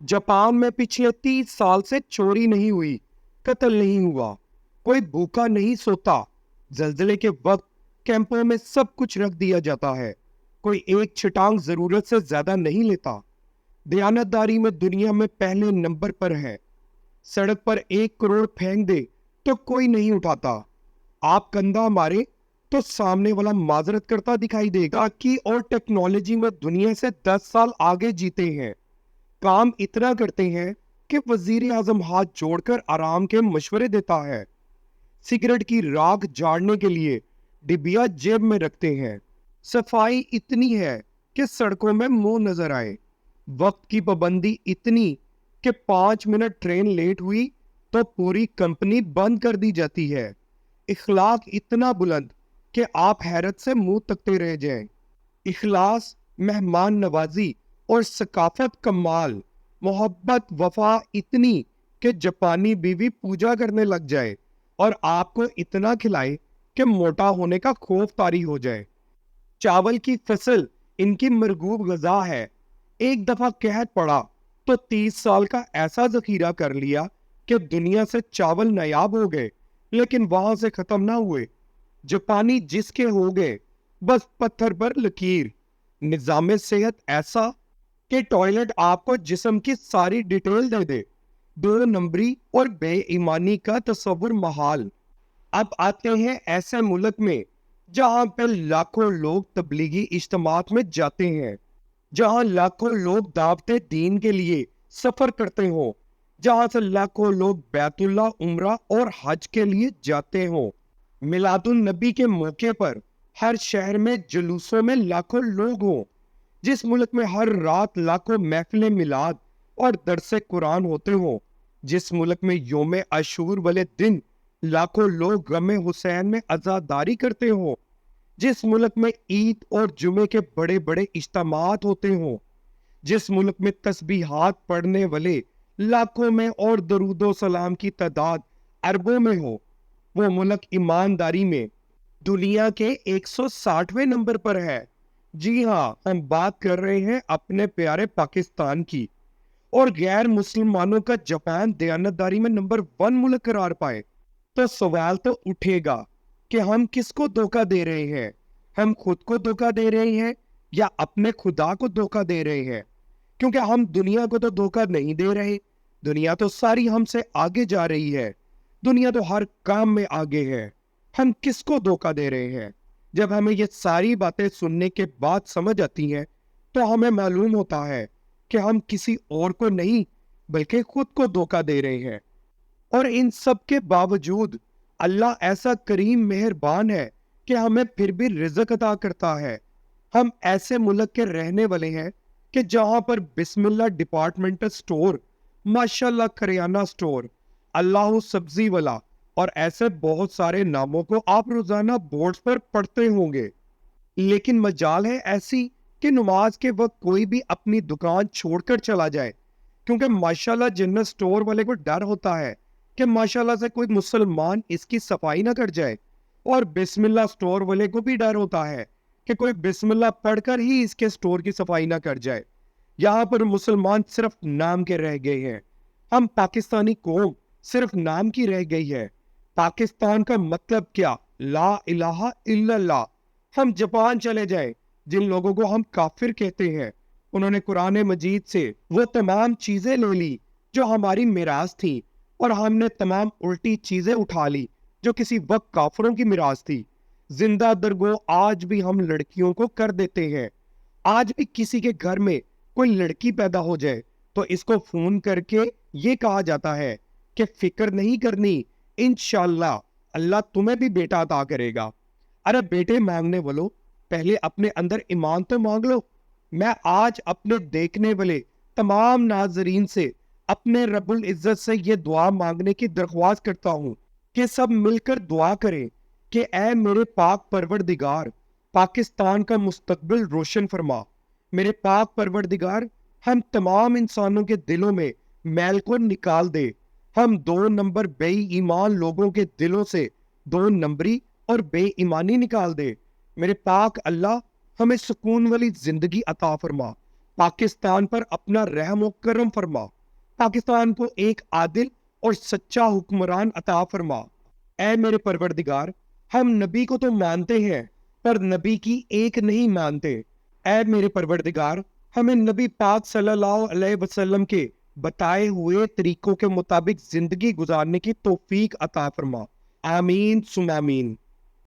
Japan میں پچھلے 30 سال سے چوری نہیں ہوئی، قتل نہیں ہوا، کوئی بھوکا نہیں سوتا۔ زلزلے کے وقت کیمپوں میں سب کچھ رکھ دیا جاتا ہے، کوئی ایک چھٹانگ ضرورت سے زیادہ نہیں لیتا۔ دیانتداری میں دنیا میں پہلے نمبر پر ہے۔ سڑک پر 1 کروڑ پھینک دے تو کوئی نہیں اٹھاتا۔ آپ کندھا مارے تو سامنے والا معذرت کرتا دکھائی دے گا کی اور ٹیکنالوجی میں دنیا سے 10 سال آگے جیتے ہیں۔ کام اتنا کرتے ہیں کہ وزیر اعظم ہاتھ جوڑ کر آرام کے مشورے دیتا ہے۔ سگریٹ کی راکھ جھاڑنے کے لیے ڈبیا جیب میں رکھتے ہیں۔ صفائی اتنی ہے کہ سڑکوں میں منہ نظر آئے۔ وقت کی پابندی اتنی کہ 5 منٹ ٹرین لیٹ ہوئی تو پوری کمپنی بند کر دی جاتی ہے۔ اخلاق اتنا بلند کہ آپ حیرت سے منہ تکتے رہ جائیں۔ اخلاص، مہمان نوازی اور ثقافت کمال، محبت وفا اتنی کہ جاپانی بیوی پوجا کرنے لگ جائے اور آپ کو اتنا کھلائے کہ موٹا ہونے کا خوف طاری ہو جائے۔ چاول کی فصل ان کی مرغوب غذا ہے۔ ایک دفعہ قحط پڑا تو 30 سال کا ایسا ذخیرہ کر لیا کہ دنیا سے چاول نایاب ہو گئے، لیکن وہاں سے ختم نہ ہوئے۔ جاپانی جس کے ہو گئے، بس پتھر پر لکیر۔ نظام صحت ایسا کہ ٹوائلٹ آپ کو جسم کی ساری ڈیٹیل دے دے۔ 2 نمبری اور بے ایمانی کا تصور محال۔ اب آتے ہیں ایسے ملک میں جہاں پہ لاکھوں لوگ تبلیغی اجتماعات میں جاتے ہیں، جہاں لاکھوں لوگ دعوت دین کے لیے سفر کرتے ہوں، جہاں سے لاکھوں لوگ بیت اللہ، عمرہ اور حج کے لیے جاتے ہوں۔ میلاد النبی کے موقع پر ہر شہر میں جلوسوں میں لاکھوں لوگ ہوں، جس ملک میں ہر رات لاکھوں محفل میلاد اور درس قرآن ہوتے ہوں، جس ملک میں یوم عاشور والے دن لاکھوں لوگ غم حسین میں عزاداری کرتے ہوں، جس ملک میں عید اور جمعے کے بڑے بڑے اجتماعات ہوتے ہوں، جس ملک میں تسبیحات پڑھنے والے لاکھوں میں اور درود و سلام کی تعداد اربوں میں ہو، وہ ملک ایمانداری میں دنیا کے 160ویں نمبر پر ہے۔ جی ہاں، ہم بات کر رہے ہیں اپنے پیارے پاکستان کی۔ اور غیر مسلمانوں کا جاپان دیانتداری میں نمبر 1 ملک قرار پائے تو سوال تو اٹھے گا کہ ہم کس کو دھوکہ دے رہے ہیں؟ ہم خود کو دھوکہ دے رہے ہیں یا اپنے خدا کو دھوکہ دے رہے ہیں؟ کیونکہ ہم دنیا کو تو دھوکہ نہیں دے رہے، دنیا تو ساری ہم سے آگے جا رہی ہے، دنیا تو ہر کام میں آگے ہے۔ ہم کس کو دھوکہ دے رہے ہیں؟ جب ہمیں یہ ساری باتیں سننے کے بعد سمجھ آتی ہیں تو ہمیں معلوم ہوتا ہے کہ ہم کسی اور کو نہیں بلکہ خود کو دھوکہ دے رہے ہیں۔ اور ان سب کے باوجود اللہ ایسا کریم مہربان ہے کہ ہمیں پھر بھی رزق عطا کرتا ہے۔ ہم ایسے ملک کے رہنے والے ہیں کہ جہاں پر بسم اللہ ڈپارٹمنٹل سٹور، ماشاءاللہ کریانہ سٹور، اللہ سبزی والا اور ایسے بہت سارے ناموں کو آپ روزانہ بورڈز پر پڑھتے ہوں گے، لیکن مجال ہے ایسی کہ نماز کے وقت کوئی بھی اپنی دکان چھوڑ کر چلا جائے، کیونکہ ماشاءاللہ جنرل سٹور والے کو ڈر ہوتا ہے کہ ماشاءاللہ سے کوئی مسلمان اس کی صفائی نہ کر جائے، اور بسم اللہ سٹور والے کو بھی ڈر ہوتا ہے کہ کوئی بسم اللہ پڑھ کر ہی اس کے سٹور کی صفائی نہ کر جائے۔ یہاں پر مسلمان صرف نام کے رہ گئے ہیں۔ ہم پاکستانی قوم صرف نام کی رہ گئی ہے۔ پاکستان کا مطلب کیا؟ لا الہ الا اللہ۔ ہم جاپان چلے جائیں، جن لوگوں کو ہم کافر کہتے ہیں، انہوں نے قرآن مجید سے وہ تمام چیزیں لے لی جو ہماری میراث تھی، اور ہم نے تمام الٹی چیزیں اٹھا لی جو کسی وقت کافروں کی میراث تھی۔ زندہ درگو آج بھی ہم لڑکیوں کو کر دیتے ہیں۔ آج بھی کسی کے گھر میں کوئی لڑکی پیدا ہو جائے تو اس کو فون کر کے یہ کہا جاتا ہے کہ فکر نہیں کرنی، انشاءاللہ اللہ تمہیں بھی بیٹا عطا کرے گا۔ ارے بیٹے مانگنے والو، پہلے اپنے اندر ایمان تو مانگ لو۔ میں آج اپنے دیکھنے والے تمام ناظرین سے اپنے رب العزت سے یہ دعا مانگنے کی درخواست کرتا ہوں کہ سب مل کر دعا کریں کہ اے میرے پاک پروردگار، پاکستان کا مستقبل روشن فرما۔ میرے پاک پروردگار، ہم تمام انسانوں کے دلوں میں میل کو نکال دے۔ ہم 2 نمبر بے ایمان لوگوں کے دلوں سے 2 نمبری اور بے ایمانی نکال دے۔ میرے پاک اللہ، ہمیں سکون والی زندگی عطا فرما۔ پاکستان پر اپنا رحم و کرم فرما، پاکستان کو ایک عادل اور سچا حکمران عطا فرما۔ اے میرے پروردگار، ہم نبی کو تو مانتے ہیں پر نبی کی ایک نہیں مانتے۔ اے میرے پروردگار، ہمیں نبی پاک صلی اللہ علیہ وسلم کے بتائے ہوئے طریقوں کے مطابق زندگی گزارنے کی توفیق عطا فرما۔ آمین ثم آمین۔